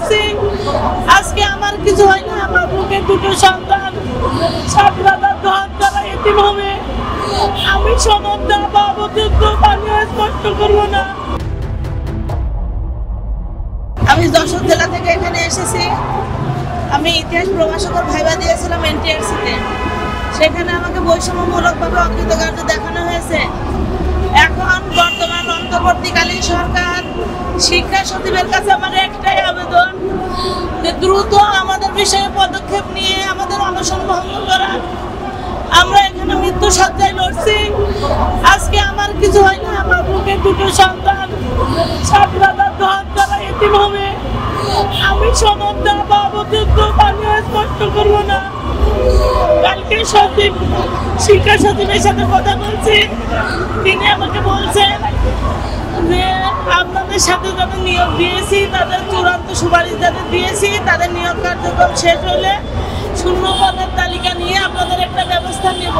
লড়ছি, আজকে আমার কিছু হয় না। আমার বুকে দুটো সন্তান, 7 রাজার ঘর যারা এতিম হবে। আমি সনদ না পাবো, কিন্তু আমি স্পষ্ট করবো না। আমি যশোর জেলা থেকে এখানে এসেছি। আমি ইতিহাস প্রভাষকের ভাইবা দিয়েছিলাম এনটিআরসিতে। সেখানে আমাকে বৈষম্যমূলকভাবে অকৃতকার্য দেখানো হয়েছে। এখন বর্তমান অন্তর্বর্তীকালীন সরকার, শিক্ষা সচিবের কাছে আমার একটাই আবেদন যে দ্রুত আমাদের বিষয়ে পদক্ষেপ নিয়ে আমাদের অনশন ভঙ্গ করা। আমরা এখানে মৃত্যু সজ্জায় লড়ছি, আজকে আমার কিছু হয় না। আমার বুকে দুটো সন্তান, 7 রাজার ঘর যারা এতিম হবে। আমি সনদ না পাবো, কিন্তু আমি স্পষ্ট করবো না। কালকে সচিব, শিক্ষা সচিবের সাথে কথা বলছি। তিনি আমাকে বলছেন যে আপনাদের সাথে যাদের নিয়োগ দিয়েছি, তাদের চূড়ান্ত সুপারিশ যাদের দিয়েছি, তাদের নিয়োগ কার্যক্রম শেষ হলে শূন্য পদের তালিকা নিয়ে আপনাদের একটা ব্যবস্থা নেব।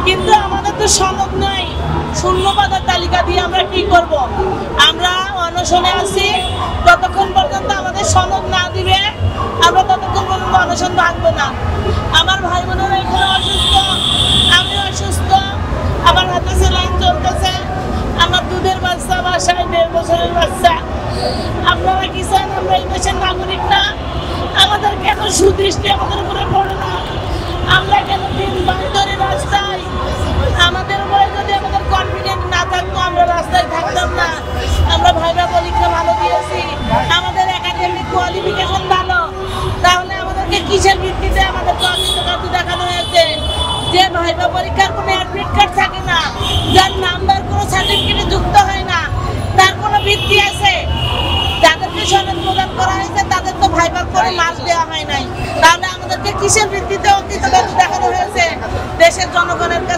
কিন্তু আমাদের তো সনদ নাই, শূন্য পদের তালিকা দিয়ে আমরা কি করব? আমরা অনশনে আছি, ততক্ষণ পর্যন্ত আমাদের সনদ না দিবে আমরা ততক্ষণ পর্যন্ত অনশন ভাঙবো না। আমার ভাই বোনেরা এখানে অসুস্থ, আমি অসুস্থ, আমার হাতে সেলাইন চলতেছে, আমার দুধের বাচ্চা বাসায় 1.5 বছরের বাচ্চা। আপনারা কি চান আমরা এই দেশের নাগরিক না? আমাদের কেন সুদৃষ্টি আমাদের উপরে পড়ে না? আমরা কেন দিন ধরে রাস্তায়? আমাদের উপরে যদি আমাদের কনফিডেন্ট না থাকতো আমরা রাস্তায় থাকতাম না। আমরা ভাইবা পরীক্ষা ভালো দিয়েছি, আমাদের একাডেমিক কোয়ালিফিকেশন ভালো, তাহলে আমাদেরকে কিসের ভিত্তিতে আমাদেরকে অকৃতকার্য দেখানো হয়েছে? যে ভাইবা পরীক্ষার কোনো অ্যাডমিট কার্ড থাকে না, যার নাম্বার কোনো সার্টিফিকেটে যুক্ত হয় না, তার কোনো ভিত্তি আছে? যাদেরকে সনদ প্রদান করা হয়েছে তাদের তো ভাইবার করে মার্কস দেওয়া হয় নাই, তাহলে আমাদেরকে কিসের ভিত্তিতে অকৃতকার্য দেখানো হয়েছে? দেশের জনগণের কাছে